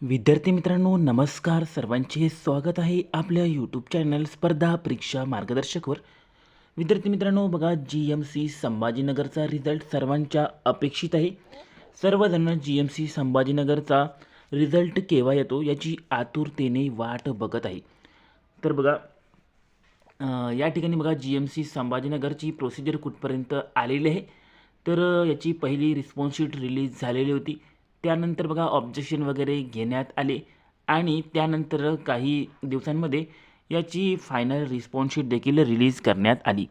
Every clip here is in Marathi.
विद्यार्थी मित्रांनो नमस्कार. सर्वांचे स्वागत आहे आपल्या यूट्यूब चॅनल स्पर्धा परीक्षा मार्गदर्शकवर. विद्यार्थी मित्रांनो बघा, GMC संभाजीनगरचा रिझल्ट सर्वांच्या अपेक्षित आहे. सर्वजण GMC संभाजीनगरचा रिझल्ट केव्हा येतो याची आतुरतेने वाट बघत आहे. तर बघा, या ठिकाणी बघा GMC संभाजीनगरची प्रोसिजर कुठपर्यंत आलेली आहे. तर याची पहिली रिस्पॉन्स शीट रिलीज झालेली होती. त्यानंतर बघा ऑब्जेक्शन वगैरे घेण्यात आले आणि त्यानंतर काही दिवसांमध्ये याची फायनल रिस्पॉन्स शीट देखील रिलीज करण्यात आली.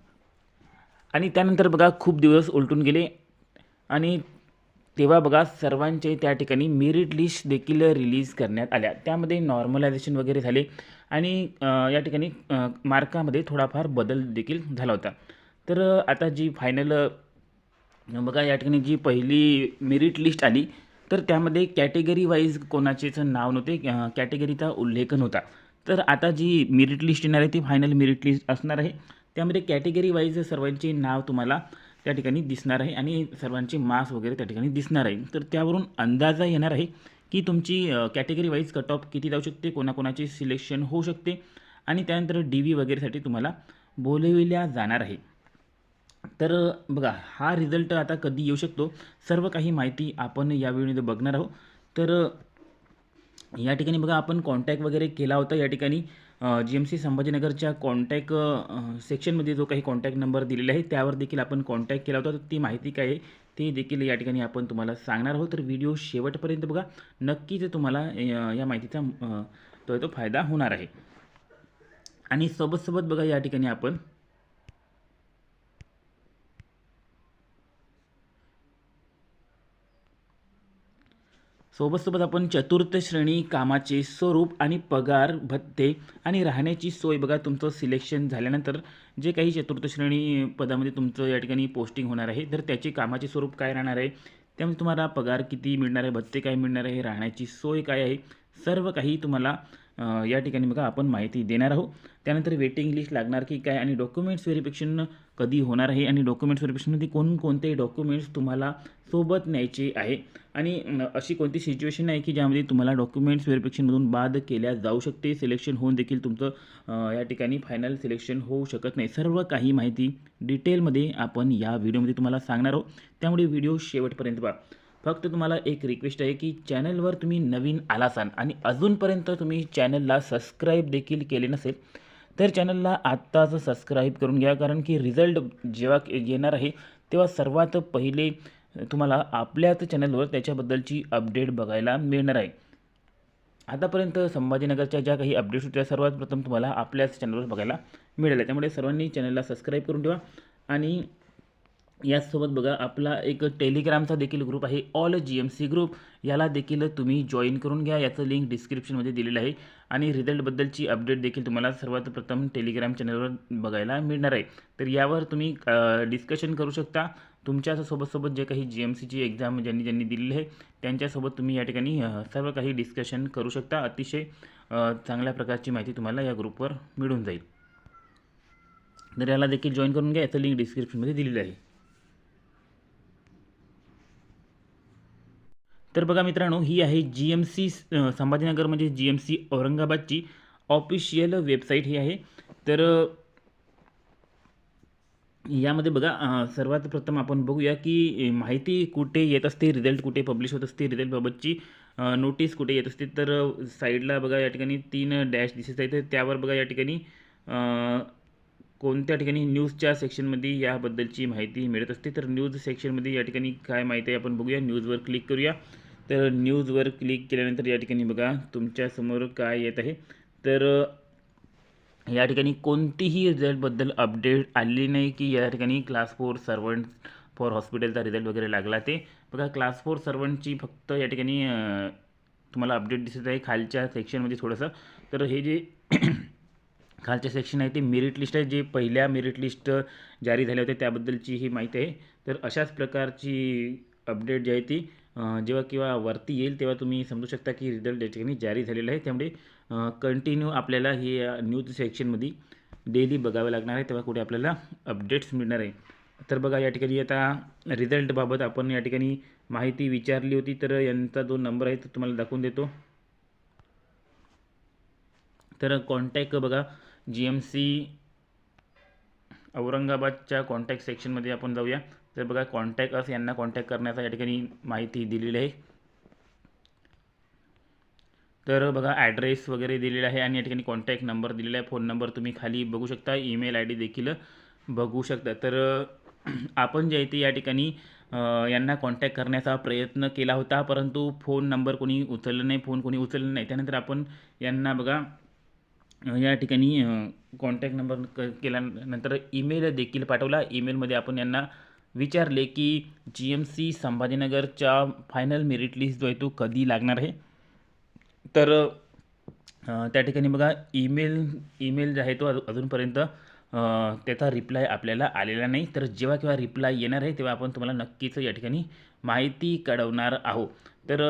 आणि त्यानंतर बघा खूप दिवस उलटून गेले आणि तेव्हा बघा सर्वांचे त्या ठिकाणी मेरिट लिस्ट देखील रिलीज करण्यात आल्या. त्यामध्ये नॉर्मलायझेशन वगैरे झाले आणि या ठिकाणी मार्कामध्ये थोडाफार बदल देखील झाला होता. तर आता जी फायनल बघा या ठिकाणी जी पहिली मेरिट लिस्ट आली तर त्यामध्ये कॅटेगरी वाईज कोणाचेच नाव नव्हते, कॅटेगरीचा उल्लेख नव्हता. तर आता जी मेरिट लिस्ट येणार आहे ती फायनल मेरिट लिस्ट असणार आहे. त्यामध्ये कॅटेगरी वाईज सर्वांचे नाव तुम्हाला त्या ठिकाणी दिसणार आहे आणि सर्वांचे मार्क्स वगैरे त्या ठिकाणी दिसणार आहे. तर त्यावरून अंदाजा येणार आहे की तुमची कॅटेगरी वाईज कट ऑफ किती जाऊ शकते, कोणाकोणाचे सिलेक्शन होऊ शकते आणि त्यानंतर DV वगैरेसाठी तुम्हाला बोलविल्या जाणार आहे. तर बघा हा रिझल्ट आता कधी येऊ शकतो, सर्व काही माहिती आपण या व्हिडिओमध्ये बघणार आहोत. तर या ठिकाणी बघा आपण कॉन्टॅक्ट वगैरे केला होता. या ठिकाणी GMC संभाजीनगरच्या कॉन्टॅक्ट सेक्शनमध्ये जो काही कॉन्टॅक्ट नंबर दिलेला आहे त्यावर देखील आपण कॉन्टॅक्ट केला होता. तर ती माहिती काय आहे ते देखील या ठिकाणी आपण तुम्हाला सांगणार आहोत. तर व्हिडिओ शेवटपर्यंत बघा, नक्कीच तुम्हाला या माहितीचा तो फायदा होणार आहे. आणि सोबत बघा या ठिकाणी आपण सोबत आपण चतुर्थ श्रेणी कामाचे स्वरूप आणि पगार भत्ते आणि राहण्याची सोय बघा तुमचं सिलेक्शन झाल्यानंतर जे काही चतुर्थ श्रेणी पदामध्ये तुमचं या ठिकाणी पोस्टिंग होणार आहे तर त्याचे कामाचे स्वरूप काय राहणार आहे, त्यामध्ये तुम्हाला पगार किती मिळणार आहे, भत्ते काय मिळणार आहे, राहण्याची सोय काय आहे, सर्व काही तुम्हाला या ठिकाणी बघा आपण माहिती देणार आहोत. त्यानंतर वेटिंग लिस्ट लागणार की काय आणि डॉक्युमेंट्स व्हेरिफिकेशन कधी होणार आहे आणि डॉक्युमेंट्स व्हेरिफिकेशनमध्ये कोणकोणते डॉक्युमेंट्स तुम्हाला सोबत न्यायचे आहे आणि अशी कोणती सिच्युएशन आहे की ज्यामध्ये तुम्हाला डॉक्युमेंट्स व्हेरिफिकेशनमधून बाद केल्या जाऊ शकते, सिलेक्शन होऊन देखील तुमचं या ठिकाणी फायनल सिलेक्शन होऊ शकत नाही. सर्व काही माहिती डिटेलमध्ये आपण या व्हिडिओमध्ये तुम्हाला सांगणार आहोत, त्यामुळे व्हिडिओ शेवटपर्यंत पहा. फक्त तुम्हाला एक रिक्वेस्ट आहे की चॅनलवर तुम्ही नवीन आला असाल आणि अजूनपर्यंत तुम्ही चॅनलला सबस्क्राईब देखील केले नसेल तर चॅनलला आत्ताच सबस्क्राईब करून घ्या, कारण की रिझल्ट जेव्हा येणार आहे तेव्हा सर्वात पहिले तुम्हाला आपल्याच चॅनलवर त्याच्याबद्दलची अपडेट बघायला मिळणार आहे. आतापर्यंत संभाजीनगरच्या ज्या काही अपडेट्स होत्या सर्वात प्रथम तुम्हाला आपल्याच चॅनलवर बघायला मिळाल्या. त्यामुळे सर्वांनी चॅनलला सबस्क्राईब करून ठेवा. आणि याचसोबत बघा आपला एक टेलिग्रामचा देखील ग्रुप आहे, ऑल GMC ग्रुप, याला देखील तुम्ही जॉईन करून घ्या. याचं लिंक डिस्क्रिप्शनमध्ये दिलेलं आहे आणि रिझल्टबद्दलची अपडेट देखील तुम्हाला सर्वात प्रथम टेलिग्राम चॅनलवर बघायला मिळणार आहे. तर यावर तुम्ही डिस्कशन करू शकता. तुमच्या सोबत जे काही GMCची एक्झाम ज्यांनी दिलेली आहे त्यांच्यासोबत तुम्ही या ठिकाणी सर्व काही डिस्कशन करू शकता. अतिशय चांगल्या प्रकारची माहिती तुम्हाला या ग्रुपवर मिळून जाईल. तर याला देखील जॉईन करून घ्या. याचं लिंक डिस्क्रिप्शनमध्ये दिलेलं आहे. तर बघा मित्रांनो, ही आहे GMC संभाजीनगर म्हणजे GMC औरंगाबादची ऑफिशियल वेबसाईट ही आहे. तर यामध्ये बघा सर्वात प्रथम आपण बघूया की माहिती कुठे येत असते, रिझल्ट कुठे पब्लिश होत असते, रिझल्टबाबतची नोटीस कुठे येत असते. तर साईडला बघा या ठिकाणी 3 डॅश दिसत आहेत. त्यावर बघा या ठिकाणी कोणत्या ठिकाणी न्यूजच्या सेक्शनमध्ये याबद्दलची माहिती मिळत असते. तर न्यूज सेक्शनमध्ये या ठिकाणी काय माहिती आहे आपण बघूया. न्यूजवर क्लिक करूया. तर न्यूजवर क्लिक केल्यानंतर या ठिकाणी बघा तुमच्यासमोर काय येत आहे. तर या ठिकाणी कोणतीही रिझल्टबद्दल अपडेट आलेली नाही की या ठिकाणी क्लास 4 सर्वंट फॉर हॉस्पिटलचा रिझल्ट वगैरे लागला. ते बघा क्लास 4 सर्वंटची फक्त या ठिकाणी तुम्हाला अपडेट दिसत आहे खालच्या सेक्शनमध्ये थोडंसं. तर हे जे खालच्या सेक्शन आहे ते मेरिट लिस्ट आहे, जे पहिल्या मेरिट लिस्ट जारी झाल्या होत्या त्याबद्दलची ही माहिती आहे. तर अशाच प्रकारची अपडेट जी आहे ती जेव्हा किंवा वरती येईल तेव्हा तुम्ही समजू शकता की रिझल्ट या ठिकाणी जारी झालेला आहे. त्यामुळे कंटिन्यू आपल्याला हे न्यूज सेक्शनमध्ये डेली बघावं लागणार आहे, तेव्हा कुठे आपल्याला अपडेट्स मिळणार आहे. तर बघा या ठिकाणी आता रिझल्टबाबत आपण या ठिकाणी माहिती विचारली होती. तर यांचा जो नंबर आहे तो तुम्हाला दाखवून देतो. तर कॉन्टॅक्ट बघा GMC औरंगाबादच्या कॉन्टॅक्ट सेक्शनमध्ये आपण जाऊया. तर बघा कॉन्टॅक्ट अस यांना कॉन्टॅक्ट करण्याचा या ठिकाणी माहिती दिलेली आहे. तर बघा ॲड्रेस वगैरे दिलेला आहे आणि या ठिकाणी कॉन्टॅक्ट नंबर दिलेला आहे. फोन नंबर तुम्ही खाली बघू शकता, ईमेल ID देखील बघू शकता. तर आपण जे आहे ते या ठिकाणी यांना कॉन्टॅक्ट करण्याचा प्रयत्न केला होता, परंतु फोन नंबर कोणी उचलला नाही, फोन कोणी उचलला नाही. त्यानंतर आपण यांना बघा या ठिकाणी कॉन्टॅक्ट नंबर केल्यानंतर ईमेल देखील पाठवला. ईमेलमध्ये आपण यांना विचारले की GMC संभाजीनगरच्या फायनल मेरिट लिस्ट जो आहे तो कधी लागणार आहे. तर त्या ठिकाणी बघा ईमेल जो आहे तो अजूनपर्यंत त्याचा रिप्लाय आपल्याला आलेला नाही. तर जेव्हा केव्हा रिप्लाय येणार आहे तेव्हा आपण तुम्हाला नक्कीच या ठिकाणी माहिती कळवणार आहोत. तर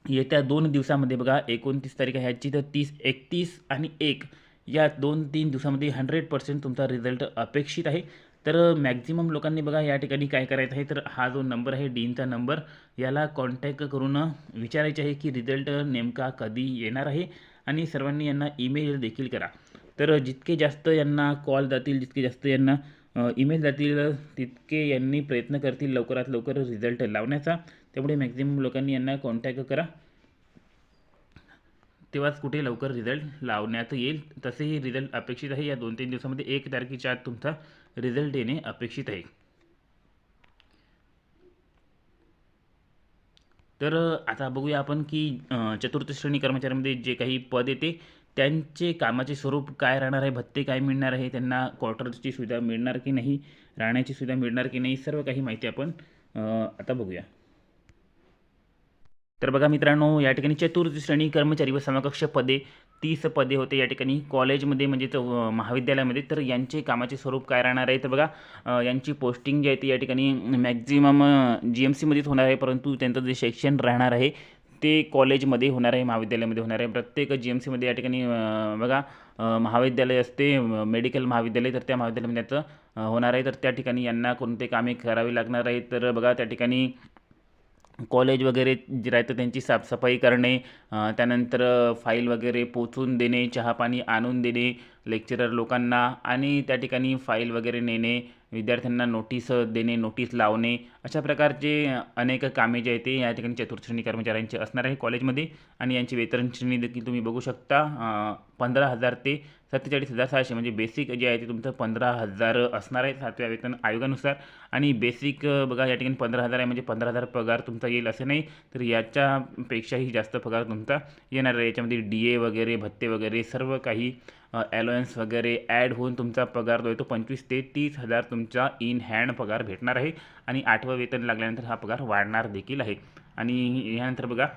येत्या 2 दिवसामध्ये बघा 29 तारीख आहे ह्याची, तर 30, 31 आणि 1 या 2-3 दिवसामध्ये 100% तुमचा रिझल्ट अपेक्षित आहे. तर मॅक्झिमम लोकांनी बघा या ठिकाणी काय करायचं आहे, तर हा जो नंबर आहे डीनचा नंबर, याला कॉन्टॅक्ट करून विचारायचे आहे की रिझल्ट नेमका कधी येणार आहे आणि सर्वांनी यांना ईमेल देखील करा. तर जितके जास्त यांना कॉल जातील, जितके जास्त यांना ईमेल जातील, तितके यांनी प्रयत्न करतील लवकरात लवकर रिझल्ट लावण्याचा. त्यामुळे मॅक्झिमम लोकांनी यांना कॉन्टॅक्ट करा, तेव्हाच कुठे लवकर रिझल्ट लावण्यात येईल. तसेही रिझल्ट अपेक्षित आहे या 2-3 दिवसामध्ये. 1 तारखेच्या आत तुमचा रिझल्ट येणे अपेक्षित आहे. तर आता बघूया आपण की चतुर्थ श्रेणी कर्मचाऱ्यांमध्ये जे काही पद येते त्यांचे कामाचे स्वरूप काय राहणार आहे, भत्ते काय मिळणार आहे, त्यांना क्वार्टरची सुविधा मिळणार की नाही, राहण्याची सुविधा मिळणार की नाही, सर्व काही माहिती आपण आता बघूया. तर बघा मित्रांनो, या ठिकाणी चतुर्थ श्रेणी कर्मचारी व समकक्ष पदे 30 पदे होते या ठिकाणी कॉलेजमध्ये, म्हणजे महाविद्यालयामध्ये. तर यांचे कामाचे स्वरूप काय राहणार आहे, तर बघा यांची पोस्टिंग जी आहे ती या ठिकाणी मॅक्झिमम GMCमध्येच होणार आहे, परंतु त्यांचं जे सेक्शन राहणार आहे ते कॉलेजमध्ये होणार आहे, महाविद्यालयामध्ये होणार आहे. प्रत्येक GMCमध्ये या ठिकाणी बघा महाविद्यालय असते, मेडिकल महाविद्यालय, तर त्या महाविद्यालयामध्ये त्याचं होणार आहे. तर त्या ठिकाणी यांना कोणते कामे करावी लागणार आहे, तर बघा त्या ठिकाणी कॉलेज वगैरे जे राहतं त्यांची साफसफाई करणे, त्यानंतर फाईल वगैरे पोचून देणे, चहापाणी आणून देणे लेक्चरर लोकांना, आणि त्या ठिकाणी फाईल वगैरे नेणे, विद्यार्थ्यांना नोटीस देणे, नोटीस लावणे, अशा प्रकारचे अनेक कामे जे आहेत ते या ठिकाणी चतुर्थ श्रेणी कर्मचाऱ्यांचे असणार आहे कॉलेजमध्ये. आणि यांची वेतन श्रेणी देखील तुम्ही बघू शकता, 15,000 ते 47,600, म्हणजे बेसिक जे आहे ते तुमचं 15,000 असणार आहे 7व्या वेतन आयोगानुसार. आणि बेसिक बघा या ठिकाणी 15,000 आहे, म्हणजे 15,000 पगार तुमचा येईल असं नाही, तर याच्यापेक्षाही जास्त पगार तुमचा येणार आहे. याच्यामध्ये DA वगैरे, भत्ते वगैरे, सर्व काही अलाउन्स वगैरे ॲड होऊन तुमचा पगार जो आहे तो 25,000 ते 30,000 तुमचा इन हँड पगार भेटणार आहे. आणि 8वं वेतन लागल्यानंतर हा पगार वाढणार देखील आहे. आणि यानंतर बघा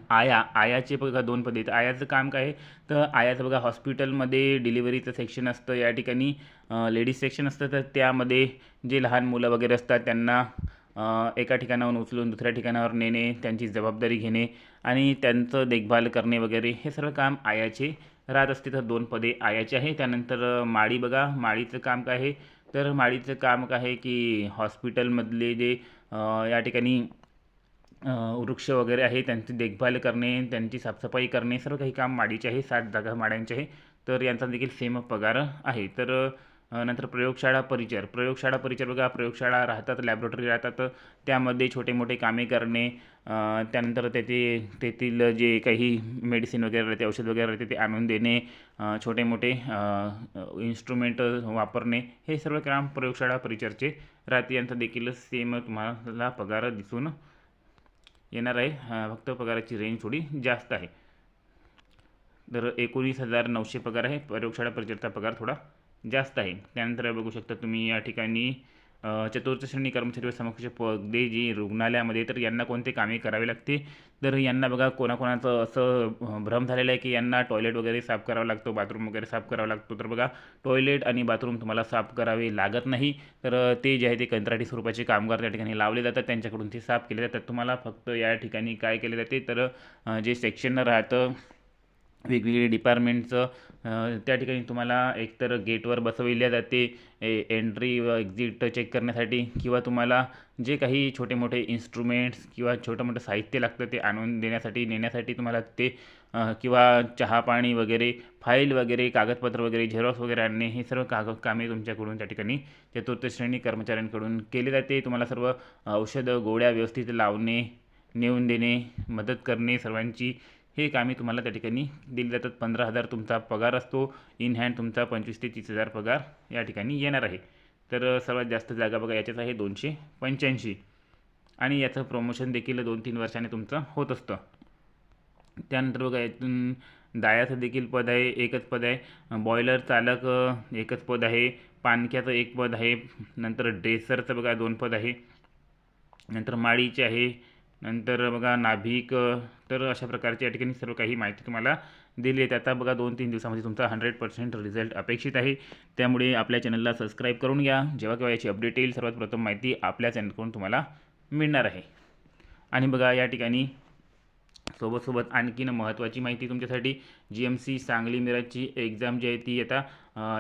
आयाचे बघा 2 पदे आहेत. आयाचं काम काय आहे, तर आयाचं बघा हॉस्पिटलमध्ये डिलिव्हरीचं सेक्शन असतं, या ठिकाणी लेडीज सेक्शन असतं. तर त्यामध्ये जे लहान मुलं वगैरे असतात त्यांना एका ठिकाणाहून उचलून दुसऱ्या ठिकाणावर नेणे, त्यांची जबाबदारी घेणे आणि त्यांचं देखभाल करणे वगैरे, हे सर्व काम आयाचे राहत असते. तर 2 पदे आयाचे आहे. त्यानंतर माळी बघा, माळीचं काम काय आहे, तर माळीचं काम काय आहे की हॉस्पिटलमधले जे या ठिकाणी वृक्ष वगैरे आहे त्यांची देखभाल करणे, त्यांची साफसफाई करणे, सर्व काही काम माडीचे आहे. 7 जागा माड्यांचे आहे. तर यांचा देखील सेम पगार आहे. तर नंतर प्रयोगशाळा परिचर बघा, प्रयोगशाळा राहतात, लॅबोरेटरी राहतात, त्यामध्ये छोटे मोठे कामे करणे, त्यानंतर तेथील जे काही मेडिसिन वगैरे राहते, औषध वगैरे राहते ते आणून देणे, छोटे मोठे इन्स्ट्रुमेंट वापरणे, हे सर्व काम प्रयोगशाळा परिचरचे राहते. यांचा देखील सेम तुम्हाला पगार दिसून येणार आहे. फक्त पगाराची रेंज थोडी जास्त आहे. तर 19,900 पगार आहे. प्रयोगशाळा परिचरचा पगार थोडा जास्त आहे. त्यानंतर बघू शकता तुम्ही या ठिकाणी चतुर्थ श्रेणी कर्मचारी व समकक्ष पदे जी रुग्णालयामध्ये, तर यांना कोणते कामे करावे लागते, तर यांना बघा कोणाकोणाचं असं भ्रम झालेलं आहे की यांना टॉयलेट वगैरे साफ करावा लागतो, बाथरूम वगैरे साफ करावा लागतो. तर बघा टॉयलेट आणि बाथरूम तुम्हाला साफ करावे लागत नाही. तर ते जे आहे ते कंत्राटी स्वरूपाचे कामगार त्या ठिकाणी लावले जातात, त्यांच्याकडून ते साफ केले जातात. तुम्हाला फक्त या ठिकाणी काय केले जाते, तर जे सेक्शन राहतं वेगवेगळे डिपार्टमेंटचं त्या ठिकाणी तुम्हाला एकतर गेटवर बसविल्या जाते एंट्री व एक्झिट चेक करण्यासाठी, किंवा तुम्हाला जे काही छोटे मोठे इन्स्ट्रुमेंट्स किंवा छोटं मोठं साहित्य लागतं ते आणून देण्यासाठी नेण्यासाठी तुम्हाला ते किंवा चहा पाणी वगैरे, फाईल वगैरे, कागदपत्र वगैरे, झेरॉक्स वगैरे आणणे, हे सर्व कामे तुमच्याकडून त्या ठिकाणी चतुर्थ श्रेणी कर्मचाऱ्यांकडून केले जाते. तुम्हाला सर्व औषधं गोळ्या व्यवस्थित लावणे, नेऊन देणे, मदत करणे सर्वांची, हे कामे तुम्हाला त्या ठिकाणी दिली जातात. 15,000 तुमचा पगार असतो. इन हँड तुमचा 25,000 ते 30,000 पगार या ठिकाणी येणार आहे. तर सर्वात जास्त जागा बघा याच्याच आहे 285, आणि याचं प्रमोशन देखील 2-3 वर्षाने तुमचं होत असतं. त्यानंतर बघा यातून दायाचं देखील पद आहे, एकच पद आहे. बॉयलर चालक एकच पद आहे. पाणक्याचं एक पद आहे. नंतर ड्रेसरचं बघा 2 पद आहे. नंतर माळीचे आहे. नंतर बघा नाभिक. तर अशा प्रकारची या ठिकाणी सर्व काही माहिती तुम्हाला दिली आहे. आता बघा 2-3 दिवसामध्ये तुमचा 100% रिझल्ट अपेक्षित आहे. त्यामुळे आपल्या चॅनलला सबस्क्राईब करून घ्या. जेव्हा केव्हा याची अपडेट येईल सर्वात प्रथम माहिती आपल्या चॅनलकडून तुम्हाला मिळणार आहे. आणि बघा या ठिकाणी सोबत आणखीन महत्त्वाची माहिती तुमच्यासाठी, GMC सांगली मिरजची एक्झाम जी आहे ती आता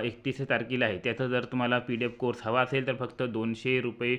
31 तारखेला आहे. त्याचा जर तुम्हाला PDF कोर्स हवा असेल तर फक्त 200 रुपये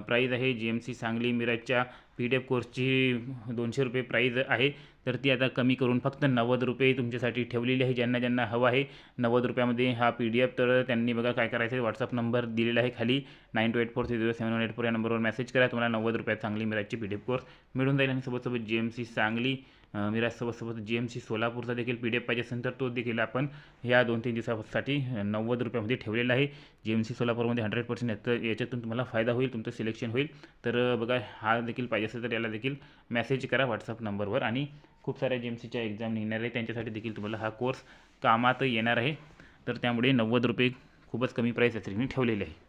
प्राईज आहे. GMC सांगली मिरजच्या PDF कोर्सची 200 रुपये प्राईज आहे. तर ती आता कमी करून फक्त 90 रुपये तुमच्यासाठी ठेवलेली आहे. ज्यांना ज्यांना हवा आहे 90 रुपयामध्ये हा PDF, तर त्यांनी बघा काय करायचं आहे, व्हॉट्सअप नंबर दिलेला आहे खाली 9284307184 या नंबरवर मेसेज करा. तुम्हाला 90 रुपयात सांगली मिरजची PDF कोर्स मिळून जाईल. आणि सोबत GMC सांगली मिरजसोबत GMC सोलापूरचा देखील PDF पाहिजे असेल तर तो देखील आपण ह्या 2-3 दिवसासाठी 90 रुपयामध्ये ठेवलेला आहे. GMC सोलापूरमध्ये 100% याच्यातून तुम्हाला फायदा होईल, तुमचं सिलेक्शन होईल. तर बघा हा देखील पाहिजे असेल तर याला देखील मेसेज करा व्हॉट्सअप नंबरवर. आणि खूप साऱ्या GMCच्या एक्झाम निघणार आहे त्यांच्यासाठी देखील तुम्हाला हा कोर्स कामात येणार आहे. तर त्यामुळे 90 रुपये खूपच कमी प्राईस या ठिकाणी ठेवलेले आहे.